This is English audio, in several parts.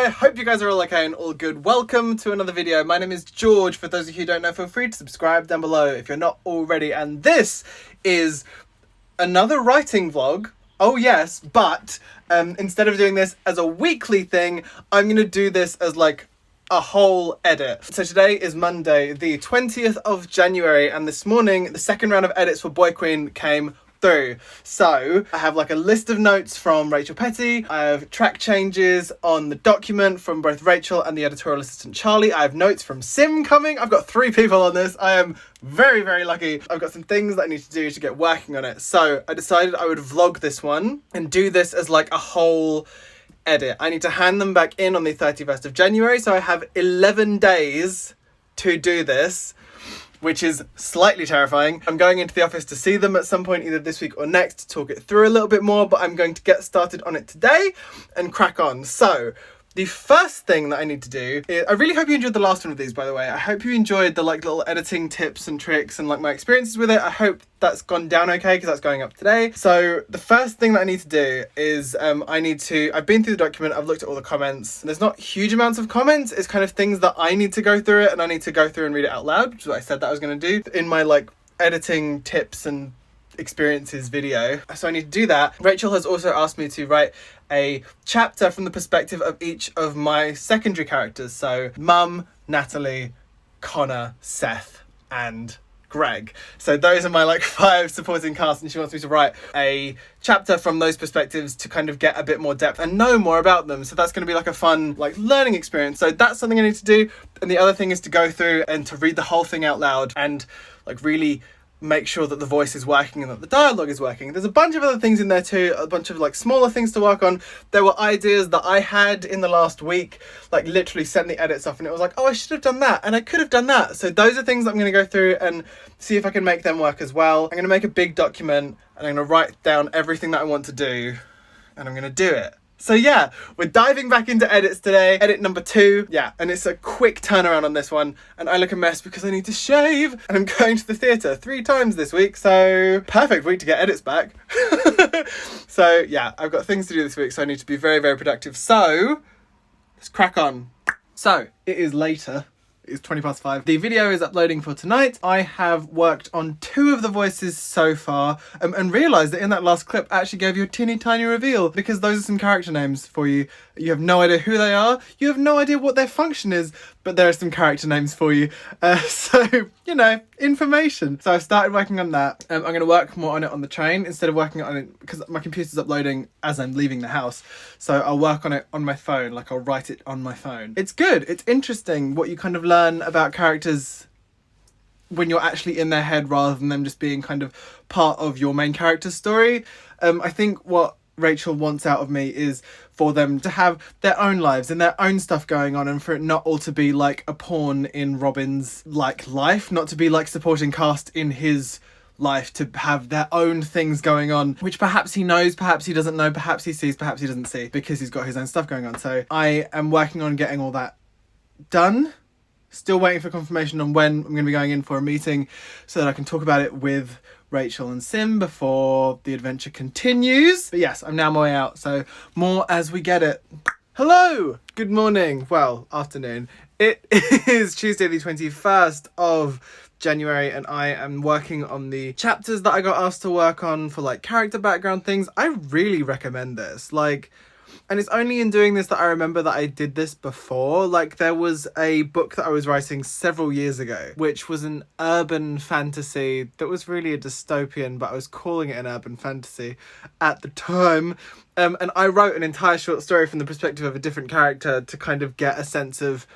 I hope you guys are all okay and all good. Welcome to another video. My name is George. For those of you who don't know, feel free to subscribe down below if you're not already. And this is another writing vlog. Oh yes, but instead of doing this as a weekly thing, I'm going to do this as like a whole edit. So today is Monday, the 20th of January, and this morning the second round of edits for Boy Queen came through. So I have like a list of notes from Rachel Petty. I have track changes on the document from both Rachel and the editorial assistant Charlie. I have notes from Sim coming. I've got 3 people on this. I am very, very lucky. I've got some things that I need to do to get working on it. So I decided I would vlog this one and do this as like a whole edit. I need to hand them back in on the 31st of January. So I have 11 days to do this, which is slightly terrifying. I'm going into the office to see them at some point, either this week or next, to talk it through a little bit more, but I'm going to get started on it today and crack on. So the first thing that I need to do is, I really hope you enjoyed the last one of these, by the way. I hope you enjoyed the like little editing tips and tricks and like my experiences with it. I hope that's gone down okay because that's going up today. So the first thing that I need to do is I've been through the document, I've looked at all the comments. There's not huge amounts of comments. It's kind of things that I need to go through it, and I need to go through and read it out loud, which is what I said that I was going to do in my like editing tips and experiences video. So I need to do that. Rachel has also asked me to write a chapter from the perspective of each of my secondary characters. So Mum, Natalie, Connor, Seth, and Greg. So those are my like 5 supporting cast, and she wants me to write a chapter from those perspectives to kind of get a bit more depth and know more about them. So that's going to be like a fun like learning experience. So that's something I need to do. And the other thing is to go through and to read the whole thing out loud and like really make sure that the voice is working and that the dialogue is working. There's a bunch of other things in there too, a bunch of like smaller things to work on. There were ideas that I had in the last week, like literally sent the edits off and it was like, oh, I should have done that and I could have done that. So those are things that I'm going to go through and see if I can make them work as well. I'm going to make a big document and I'm going to write down everything that I want to do and I'm going to do it. So yeah, we're diving back into edits today. Edit number 2. Yeah, and it's a quick turnaround on this one. And I look a mess because I need to shave. And I'm going to the theatre 3 times this week. So perfect week to get edits back. So yeah, I've got things to do this week. So I need to be very, very productive. So let's crack on. So it is later. It's 5:20. The video is uploading for tonight. I have worked on 2 of the voices so far and realised that in that last clip I actually gave you a teeny tiny reveal because those are some character names for you. You have no idea who they are. You have no idea what their function is, but there are some character names for you. So, you know, information. So I've started working on that. I'm going to work more on it on the train instead of working on it because my computer's uploading as I'm leaving the house. So I'll work on it on my phone, like I'll write it on my phone. It's good. It's interesting what you kind of learn about characters when you're actually in their head rather than them just being kind of part of your main character's story. I think what Rachel wants out of me is for them to have their own lives and their own stuff going on, and for it not all to be like a pawn in Robin's like life, not to be like supporting cast in his life, to have their own things going on, which perhaps he knows, perhaps he doesn't know, perhaps he sees, perhaps he doesn't see, because he's got his own stuff going on. So I am working on getting all that done. Still waiting for confirmation on when I'm going to be going in for a meeting so that I can talk about it with Rachel and Sim before the adventure continues. But yes, I'm now on my way out, so more as we get it. Hello! Good morning. Well, afternoon. It is Tuesday the 21st of January and I am working on the chapters that I got asked to work on for like character background things. I really recommend this. Like, and it's only in doing this that I remember that I did this before. Like there was a book that I was writing several years ago, which was an urban fantasy that was really a dystopian, but I was calling it an urban fantasy at the time. And I wrote an entire short story from the perspective of a different character to kind of get a sense of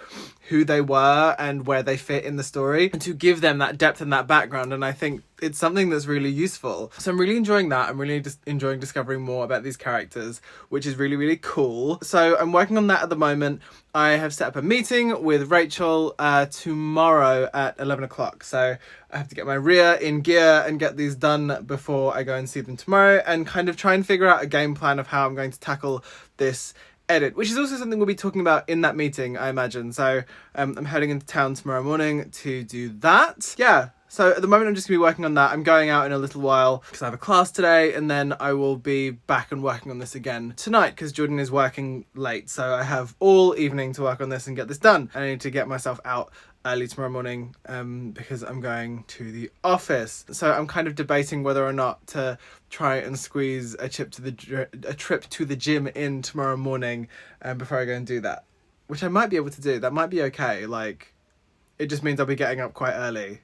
who they were and where they fit in the story and to give them that depth and that background. And I think it's something that's really useful. So I'm really enjoying that. I'm really enjoying discovering more about these characters, which is really, really cool. So I'm working on that at the moment. I have set up a meeting with Rachel tomorrow at 11 o'clock. So I have to get my rear in gear and get these done before I go and see them tomorrow and kind of try and figure out a game plan of how I'm going to tackle this edit, which is also something we'll be talking about in that meeting, I imagine. So I'm heading into town tomorrow morning to do that. Yeah, So at the moment I'm just going to be working on that. I'm going out in a little while because I have a class today, and then I will be back and working on this again tonight because Jordan is working late. So I have all evening to work on this and get this done. I need to get myself out early tomorrow morning because I'm going to the office. So I'm kind of debating whether or not to try and squeeze a trip to the gym in tomorrow morning before I go and do that, which I might be able to do. That might be okay. Like, it just means I'll be getting up quite early.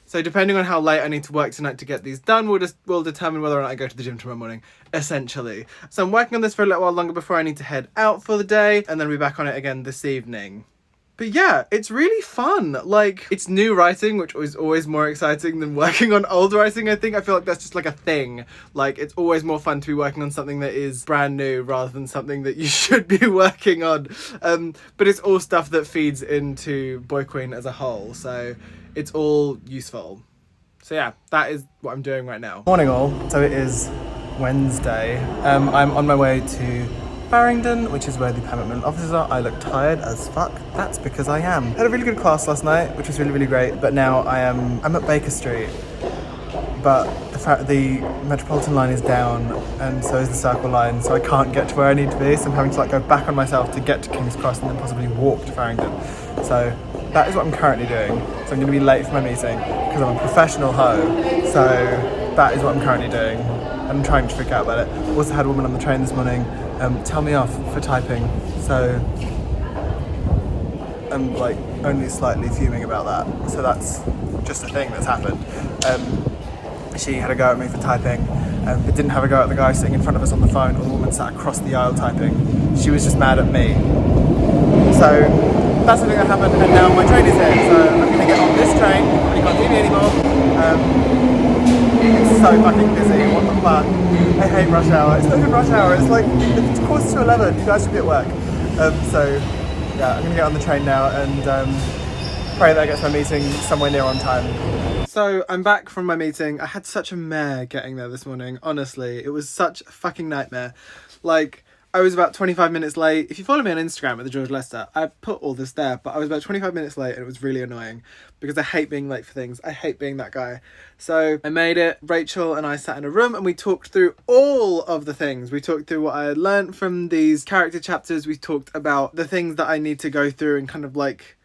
So depending on how late I need to work tonight to get these done, will determine whether or not I go to the gym tomorrow morning, essentially. So I'm working on this for a little while longer before I need to head out for the day, and then I'll be back on it again this evening. But yeah, it's really fun. Like, it's new writing, which is always more exciting than working on old writing, I think. I feel like that's just like a thing. Like, it's always more fun to be working on something that is brand new rather than something that you should be working on. But it's all stuff that feeds into Boy Queen as a whole, so it's all useful. So yeah, that is what I'm doing right now. Morning all. So it is Wednesday. I'm on my way to Farringdon, which is where the Pan Macmillan offices are. I look tired as fuck. That's because I am. Had a really good class last night, which was really, really great. But now I'm at Baker Street. But the Metropolitan line is down, and so is the Circle line, so I can't get to where I need to be. So I'm having to like go back on myself to get to King's Cross and then possibly walk to Farringdon. So that is what I'm currently doing. So I'm going to be late for my meeting because I'm a professional hoe. So that is what I'm currently doing. I'm trying to freak out about it. Also had a woman on the train this morning tell me off for typing, so I'm like only slightly fuming about that. So that's just a thing that's happened. She had a go at me for typing, but didn't have a go at the guy sitting in front of us on the phone or the woman sat across the aisle typing. She was just mad at me. So that's the thing that happened, and now my train is here, so I'm going to get on this train. You can't see me anymore. It's so fucking busy, what the fuck. I hate rush hour. It's not even rush hour, it's like, it's 11:15, you guys should be at work. So yeah, I'm going to get on the train now and pray that I get to my meeting somewhere near on time. So I'm back from my meeting. I had such a mare getting there this morning, honestly. It was such a fucking nightmare. Like, I was about 25 minutes late. If you follow me on Instagram at the George Lester, I put all this there, but I was about 25 minutes late and it was really annoying because I hate being late for things. I hate being that guy. So I made it. Rachel and I sat in a room and we talked through all of the things. We talked through what I had learned from these character chapters. We talked about the things that I need to go through and kind of like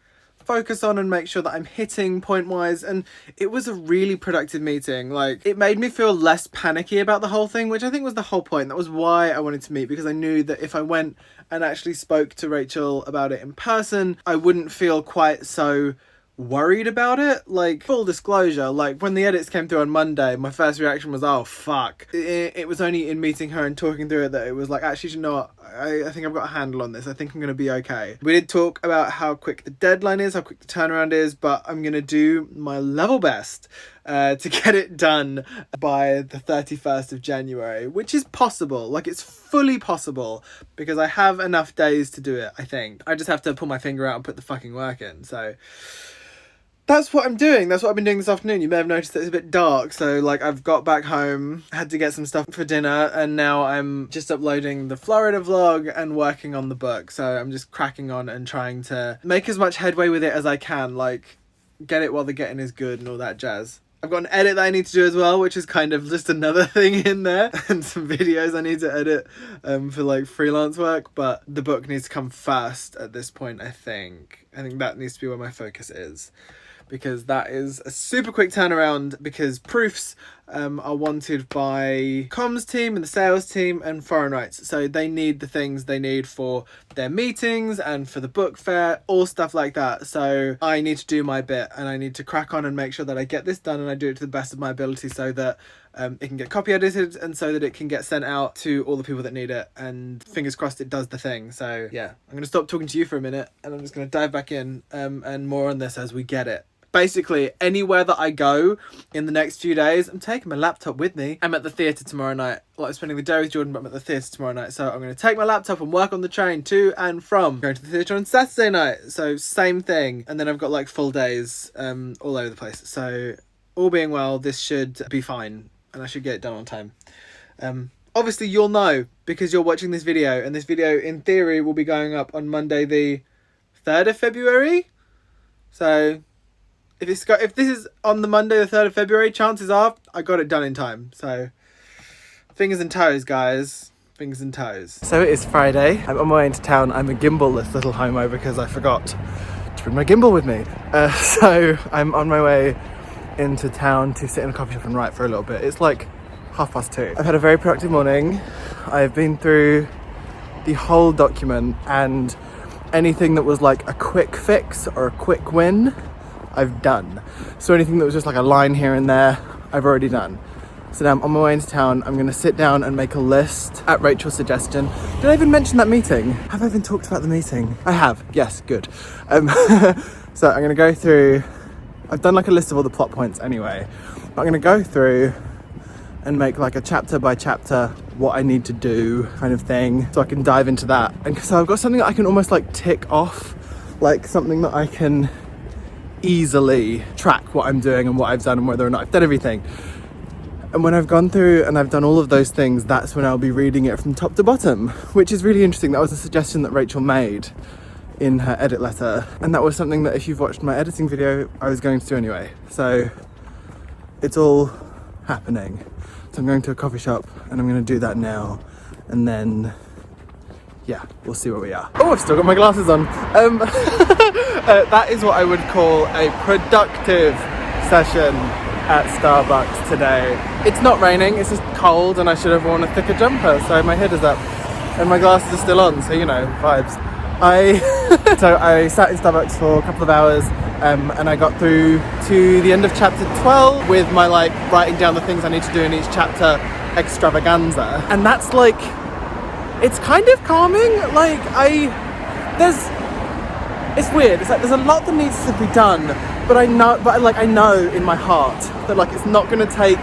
focus on and make sure that I'm hitting point wise, and it was a really productive meeting. Like, it made me feel less panicky about the whole thing, which I think was the whole point. That was why I wanted to meet, because I knew that if I went and actually spoke to Rachel about it in person, I wouldn't feel quite so worried about it. Like, full disclosure, like when the edits came through on Monday, my first reaction was, oh fuck. It was only in meeting her and talking through it that it was like, actually, you know what, I think I've got a handle on this. I think I'm going to be okay. We did talk about how quick the deadline is, how quick the turnaround is, but I'm going to do my level best to get it done by the 31st of January, which is possible. Like, it's fully possible because I have enough days to do it, I think. I just have to pull my finger out and put the fucking work in. So that's what I'm doing. That's what I've been doing this afternoon. You may have noticed that it's a bit dark. So, like, I've got back home, had to get some stuff for dinner, and now I'm just uploading the Florida vlog and working on the book. So I'm just cracking on and trying to make as much headway with it as I can. Like, get it while the getting is good and all that jazz. I've got an edit that I need to do as well, which is kind of just another thing in there, and some videos I need to edit for like freelance work, but the book needs to come first at this point, I think. I think that needs to be where my focus is, because that is a super quick turnaround, because proofs are wanted by comms team and the sales team and foreign rights. So they need the things they need for their meetings and for the book fair, all stuff like that. So I need to do my bit and I need to crack on and make sure that I get this done and I do it to the best of my ability so that it can get copy edited and so that it can get sent out to all the people that need it, and fingers crossed it does the thing. So yeah, I'm going to stop talking to you for a minute and I'm just going to dive back in and more on this as we get it. Basically, anywhere that I go in the next few days, I'm taking my laptop with me. I'm at the theatre tomorrow night. Well, I'm spending the day with Jordan, but I'm at the theatre tomorrow night. So I'm going to take my laptop and work on the train to and from. I'm going to the theatre on Saturday night. So same thing. And then I've got like full days all over the place. So all being well, this should be fine. And I should get it done on time. Obviously, you'll know because you're watching this video. And this video, in theory, will be going up on Monday the 3rd of February. So if this is on the Monday the 3rd of February, chances are I got it done in time. So fingers and toes, guys. Fingers and toes. So it is Friday. I'm on my way into town. I'm a gimbal-less little homo because I forgot to bring my gimbal with me. So I'm on my way into town to sit in a coffee shop and write for a little bit. It's like 2:30. I've had a very productive morning. I've been through the whole document, and anything that was like a quick fix or a quick win, I've done. So anything that was just like a line here and there, I've already done. So now I'm on my way into town. I'm going to sit down and make a list at Rachel's suggestion. Did I even mention that meeting? Have I even talked about the meeting? I have. Yes, good. So I'm going to go through... I've done like a list of all the plot points anyway. But I'm going to go through and make like a chapter by chapter what I need to do kind of thing, so I can dive into that. And so I've got something that I can almost like tick off, like something that I can easily track what I'm doing and what I've done and whether or not I've done everything. And when I've gone through and I've done all of those things, that's when I'll be reading it from top to bottom, which is really interesting. That was a suggestion that Rachel made in her edit letter. And that was something that if you've watched my editing video, I was going to do anyway. So it's all happening. So I'm going to a coffee shop and I'm going to do that now. And then, yeah, we'll see where we are. Oh, I've still got my glasses on. That is what I would call a productive session at Starbucks today. It's not raining, it's just cold, and I should have worn a thicker jumper, so my head is up and my glasses are still on, so you know, vibes. So I sat in Starbucks for a couple of hours, and I got through to the end of chapter 12 with my like writing down the things I need to do in each chapter extravaganza, and that's like, it's kind of calming. Like it's weird. It's like there's a lot that needs to be done, but I know in my heart that like it's not going to take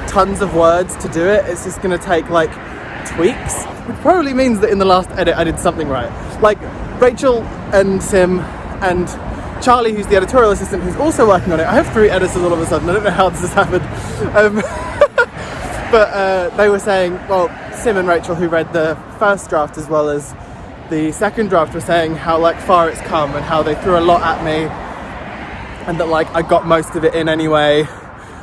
tons of words to do it. It's just going to take like tweaks, which probably means that in the last edit I did something right. Like Rachel and Sim and Charlie, who's the editorial assistant, who's also working on it. I have 3 editors all of a sudden. I don't know how this has happened. But they were saying, well, Sim and Rachel, who read the first draft as well as the second draft, were saying how like far it's come and how they threw a lot at me, and that like I got most of it in anyway.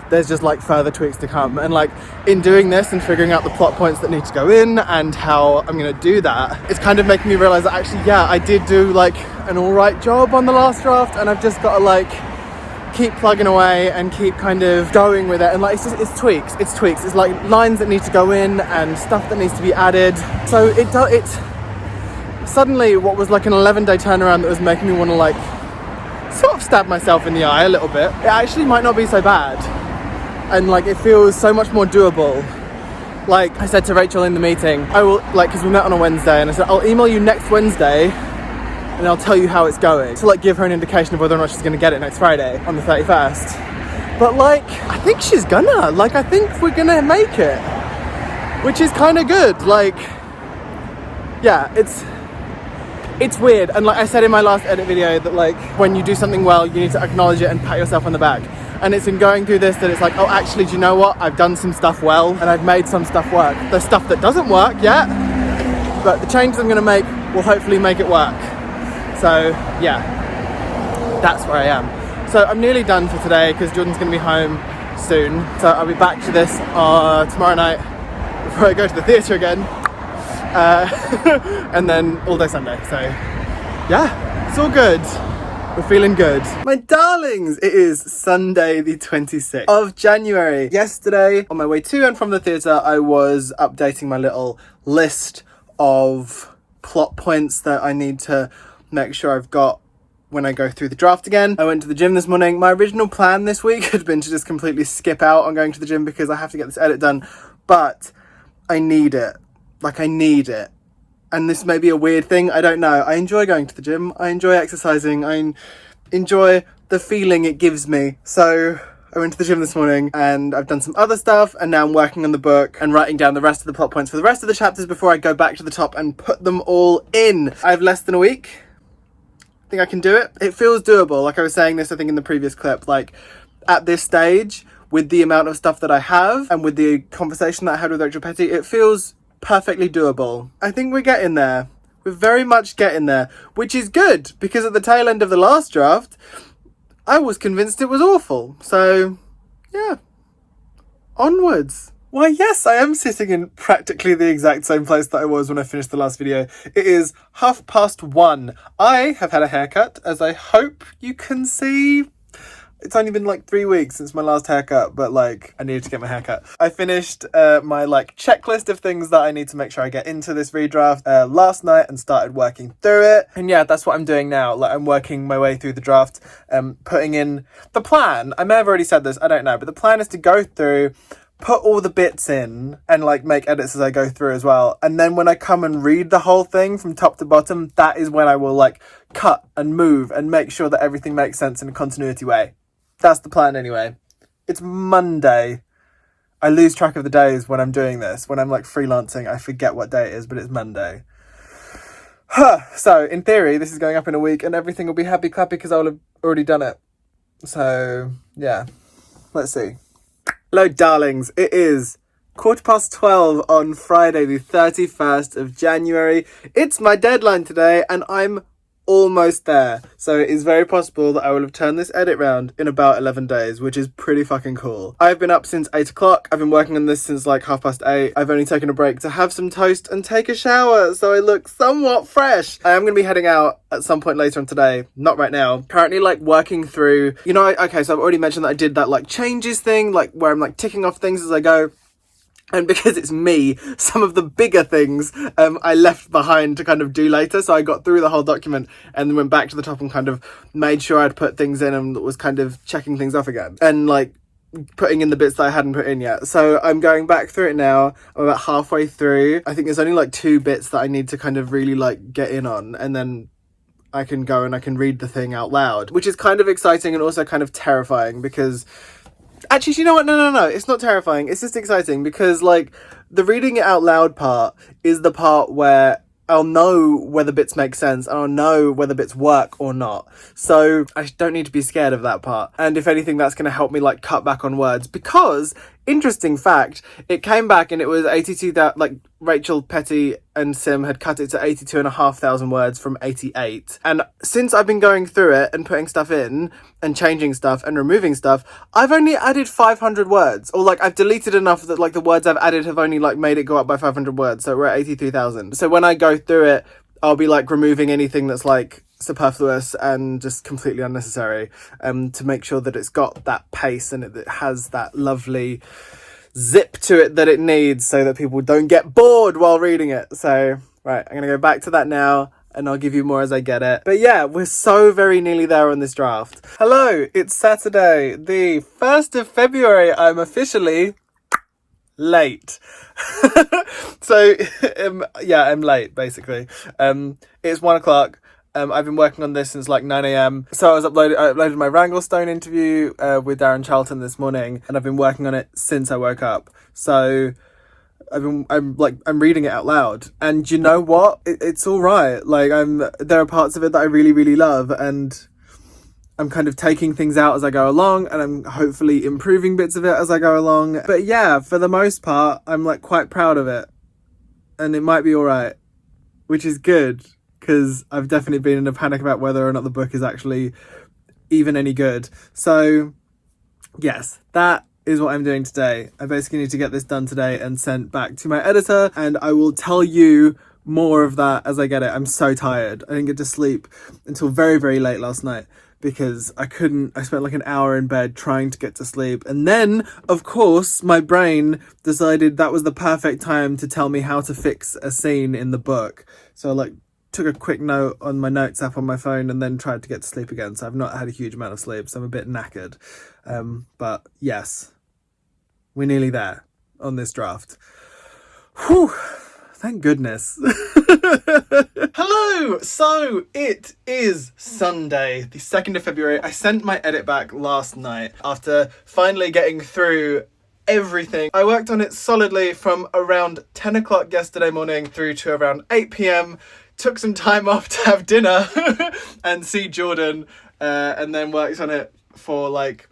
There's just like further tweaks to come, and like in doing this and figuring out the plot points that need to go in and how I'm gonna do that, it's kind of making me realize that actually, yeah, I did do like an alright job on the last draft, and I've just got to like keep plugging away and keep kind of going with it. And like it's tweaks. It's like lines that need to go in and stuff that needs to be added. So it's suddenly what was like an 11-day turnaround that was making me want to like sort of stab myself in the eye a little bit. It actually might not be so bad, and like it feels so much more doable. Like I said to Rachel in the meeting, I will, like, because we met on a Wednesday, and I said I'll email you next Wednesday and I'll tell you how it's going, to like give her an indication of whether or not she's going to get it next Friday on the 31st. But like I think she's gonna, like I think we're gonna make it, which is kind of good. Like yeah, it's weird. And like I said in my last edit video, that like when you do something well, you need to acknowledge it and pat yourself on the back. And it's in going through this that it's like, oh, actually, do you know what? I've done some stuff well, and I've made some stuff work. There's stuff that doesn't work yet, but the changes I'm gonna make will hopefully make it work. So yeah, that's where I am. So I'm nearly done for today because Jordan's gonna be home soon. So I'll be back to this tomorrow night before I go to the theatre again. And then all day Sunday. So yeah, it's all good. We're feeling good. My darlings, it is Sunday the 26th of January. Yesterday, on my way to and from the theatre, I was updating my little list of plot points that I need to make sure I've got when I go through the draft again. I went to the gym this morning. My original plan this week had been to just completely skip out on going to the gym because I have to get this edit done, but I need it. Like, I need it. And this may be a weird thing, I don't know. I enjoy going to the gym, I enjoy exercising, I enjoy the feeling it gives me. So I went to the gym this morning and I've done some other stuff, and now I'm working on the book and writing down the rest of the plot points for the rest of the chapters before I go back to the top and put them all in. I have less than a week. I think I can do it. It feels doable. Like I was saying this, I think in the previous clip, like at this stage, with the amount of stuff that I have and with the conversation that I had with Rachel Petty, it feels perfectly doable. I think we're getting there. We're very much getting there, which is good, because at the tail end of the last draft, I was convinced it was awful. So, yeah. Onwards. Why, yes, I am sitting in practically the exact same place that I was when I finished the last video. It is 1:30. I have had a haircut, as I hope you can see. It's only been like 3 weeks since my last haircut, but like I needed to get my haircut. I finished my like checklist of things that I need to make sure I get into this redraft last night and started working through it. And yeah, that's what I'm doing now. Like I'm working my way through the draft, putting in the plan. I may have already said this, I don't know, but the plan is to go through, put all the bits in and like make edits as I go through as well. And then when I come and read the whole thing from top to bottom, that is when I will like cut and move and make sure that everything makes sense in a continuity way. That's the plan anyway. It's Monday. I lose track of the days when I'm doing this. When I'm like freelancing, I forget what day it is, but it's Monday. So in theory, this is going up in a week and everything will be happy clappy because I'll have already done it. So yeah, let's see. Hello, darlings. It is 12:15 on Friday, the 31st of January. It's my deadline today and I'm almost there. So it is very possible that I will have turned this edit round in about 11 days, which is pretty fucking cool. I've been up since 8 o'clock. I've been working on this since like 8:30. I've only taken a break to have some toast and take a shower, so I look somewhat fresh. I am going to be heading out at some point later on today, not right now. Currently like working through, you know, okay, so I've already mentioned that I did that like changes thing, like where I'm like ticking off things as I go. And because it's me, some of the bigger things I left behind to kind of do later. So I got through the whole document and then went back to the top and kind of made sure I'd put things in and was kind of checking things off again. And like putting in the bits that I hadn't put in yet. So I'm going back through it now. I'm about halfway through. I think there's only like 2 bits that I need to kind of really like get in on. And then I can go and I can read the thing out loud, which is kind of exciting and also kind of terrifying because... Actually, you know what? No. It's not terrifying. It's just exciting because, like, the reading it out loud part is the part where I'll know whether bits make sense and I'll know whether bits work or not. So I don't need to be scared of that part. And if anything, that's going to help me, like, cut back on words because... Interesting fact, it came back and it was 82,000, like Rachel, Petty and Sim had cut it to 82,500 words from 88. And since I've been going through it and putting stuff in and changing stuff and removing stuff, I've only added 500 words. Or like I've deleted enough that like the words I've added have only like made it go up by 500 words. So we're at 83,000. So when I go through it, I'll be like removing anything that's like superfluous and just completely unnecessary to make sure that it's got that pace and it has that lovely zip to it that it needs so that people don't get bored while reading it. So right, I'm gonna go back to that now and I'll give you more as I get it. But yeah, we're so very nearly there on this draft. Hello, it's Saturday the 1st of February. I'm officially late. So yeah, I'm late basically. It's 1 o'clock. I've been working on this since like 9 a.m. So I uploaded my Wranglestone interview with Darren Charlton this morning, and I've been working on it since I woke up. So I'm reading it out loud, and you know what? It's all right. Like there are parts of it that I really, really love, and I'm kind of taking things out as I go along, and I'm hopefully improving bits of it as I go along. But yeah, for the most part, I'm like quite proud of it, and it might be all right, which is good. Because I've definitely been in a panic about whether or not the book is actually even any good. So, yes, that is what I'm doing today. I basically need to get this done today and sent back to my editor, and I will tell you more of that as I get it. I'm so tired. I didn't get to sleep until very, very late last night because I spent like an hour in bed trying to get to sleep. And then, of course, my brain decided that was the perfect time to tell me how to fix a scene in the book. So I took a quick note on my notes app on my phone and then tried to get to sleep again. So I've not had a huge amount of sleep, so I'm a bit knackered. But yes, we're nearly there on this draft. Whew, thank goodness. Hello! So it is Sunday, the 2nd of February. I sent my edit back last night after finally getting through everything. I worked on it solidly from around 10 o'clock yesterday morning through to around 8 p.m. Took some time off to have dinner and see Jordan, and then worked on it for like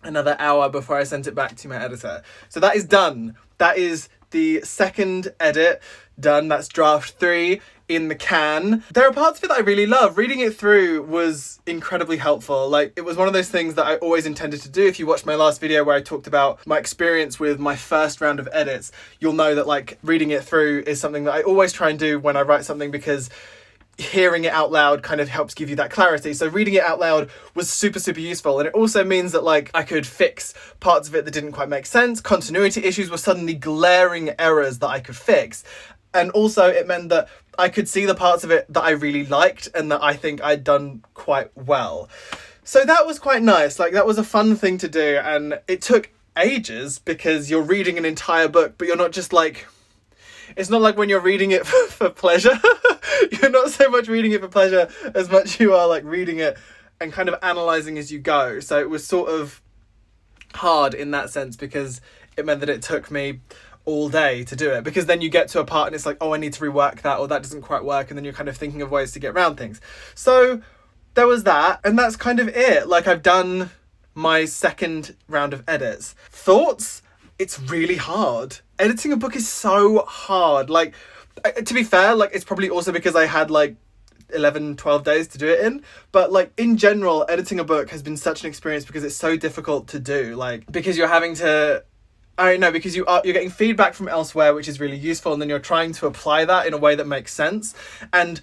another hour before I sent it back to my editor. So that is done. That is the second edit done. That's draft 3. in the can. There are parts of it that I really love. Reading it through was incredibly helpful. Like, it was one of those things that I always intended to do. If you watched my last video where I talked about my experience with my first round of edits, you'll know that like reading it through is something that I always try and do when I write something, because hearing it out loud kind of helps give you that clarity. So reading it out loud was super, super useful. And it also means that like I could fix parts of it that didn't quite make sense. Continuity issues were suddenly glaring errors that I could fix. And also it meant that I could see the parts of it that I really liked and that I think I'd done quite well. So that was quite nice. Like, that was a fun thing to do. And it took ages because you're reading an entire book, but you're not just like, it's not like when you're reading it for pleasure. You're not so much reading it for pleasure as much you are like reading it and kind of analysing as you go. So it was sort of hard in that sense, because it meant that it took me all day to do it, because then you get to a part and it's like, oh, I need to rework that, or that doesn't quite work, and then you're kind of thinking of ways to get around things. So there was that, and that's kind of it. Like, I've done my second round of edits. Thoughts? It's really hard. Editing a book is so hard. Like, to be fair, like, it's probably also because I had like 11, 12 days to do it in, but like in general, editing a book has been such an experience because it's so difficult to do, like, because you're having to, I don't know, because you're getting feedback from elsewhere, which is really useful, and then you're trying to apply that in a way that makes sense. And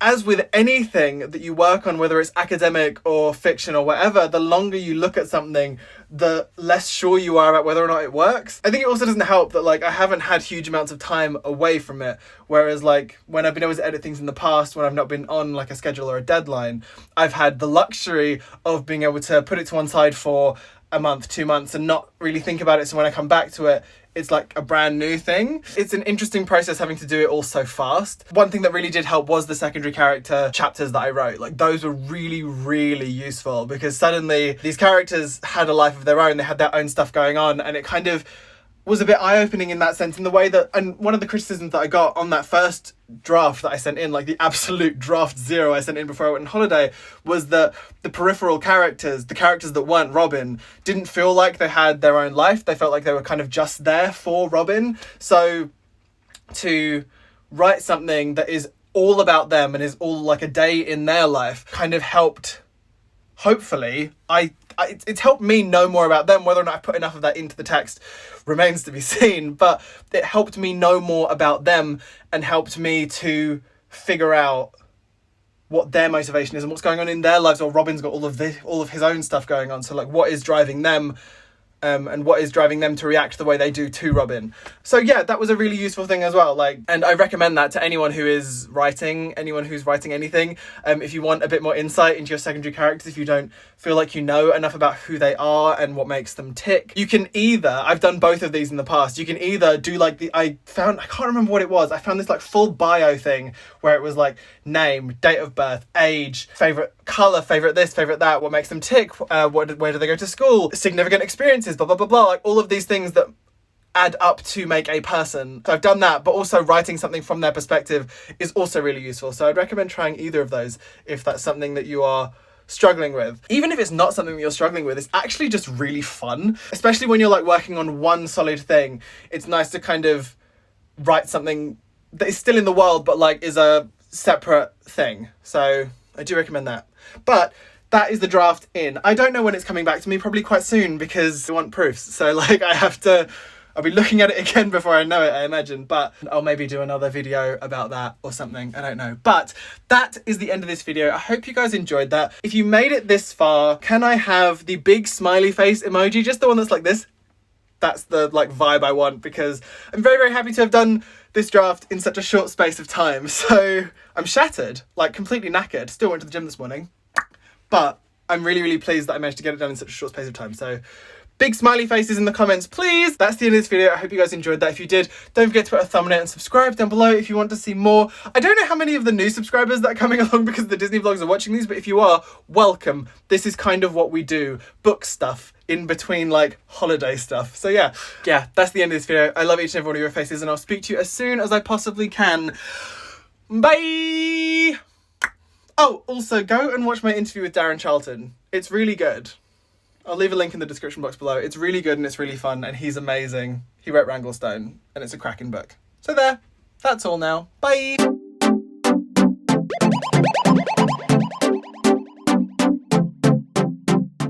as with anything that you work on, whether it's academic or fiction or whatever, the longer you look at something, the less sure you are about whether or not it works. I think it also doesn't help that like I haven't had huge amounts of time away from it. Whereas like when I've been able to edit things in the past, when I've not been on like a schedule or a deadline, I've had the luxury of being able to put it to one side for a month, 2 months, and not really think about it. So when I come back to it, it's like a brand new thing. It's an interesting process having to do it all so fast. One thing that really did help was the secondary character chapters that I wrote. Like, those were really, really useful, because suddenly these characters had a life of their own. They had their own stuff going on, and it kind of was a bit eye-opening in that sense, in the way that, and one of the criticisms that I got on that first draft that I sent in, like the absolute draft 0 I sent in before I went on holiday, was that the peripheral characters, the characters that weren't Robin, didn't feel like they had their own life. They felt like they were kind of just there for Robin. So to write something that is all about them and is all like a day in their life kind of helped, hopefully, it's helped me know more about them. Whether or not I put enough of that into the text remains to be seen, but it helped me know more about them and helped me to figure out what their motivation is and what's going on in their lives. Or Robin's got all of his own stuff going on, so like what is driving them, and what is driving them to react the way they do to Robin. So yeah, that was a really useful thing as well. Like, and I recommend that to anyone who is writing, anyone who's writing anything. If you want a bit more insight into your secondary characters, if you don't feel like you know enough about who they are and what makes them tick, you can either, I've done both of these in the past, you can either do like I can't remember what it was. I found this like full bio thing where it was like name, date of birth, age, favorite color, favorite this, favorite that, what makes them tick, where do they go to school, significant experiences, blah, blah, blah, blah, like all of these things that add up to make a person. So I've done that, but also writing something from their perspective is also really useful. So I'd recommend trying either of those if that's something that you are struggling with. Even if it's not something that you're struggling with, it's actually just really fun, especially when you're like working on one solid thing. It's nice to kind of write something that is still in the world, but like is a separate thing. So I do recommend that. But that is the draft in. I don't know when it's coming back to me, probably quite soon, because I want proofs. So like I'll be looking at it again before I know it, I imagine, but I'll maybe do another video about that or something, I don't know. But that is the end of this video. I hope you guys enjoyed that. If you made it this far, can I have the big smiley face emoji, just the one that's like this? That's the like vibe I want, because I'm very, very happy to have done this draft in such a short space of time. So I'm shattered, like completely knackered. Still went to the gym this morning, but I'm really, really pleased that I managed to get it done in such a short space of time. So big smiley faces in the comments, please. That's the end of this video. I hope you guys enjoyed that. If you did, don't forget to put a thumbnail and subscribe down below if you want to see more. I don't know how many of the new subscribers that are coming along because the Disney vlogs are watching these, but if you are, welcome. This is kind of what we do. Book stuff in between like holiday stuff. So yeah, that's the end of this video. I love each and every one of your faces, and I'll speak to you as soon as I possibly can. Bye! Oh, also go and watch my interview with Darren Charlton. It's really good. I'll leave a link in the description box below. It's really good and it's really fun, and he's amazing. He wrote Wranglestone and it's a cracking book. So there, that's all now. Bye!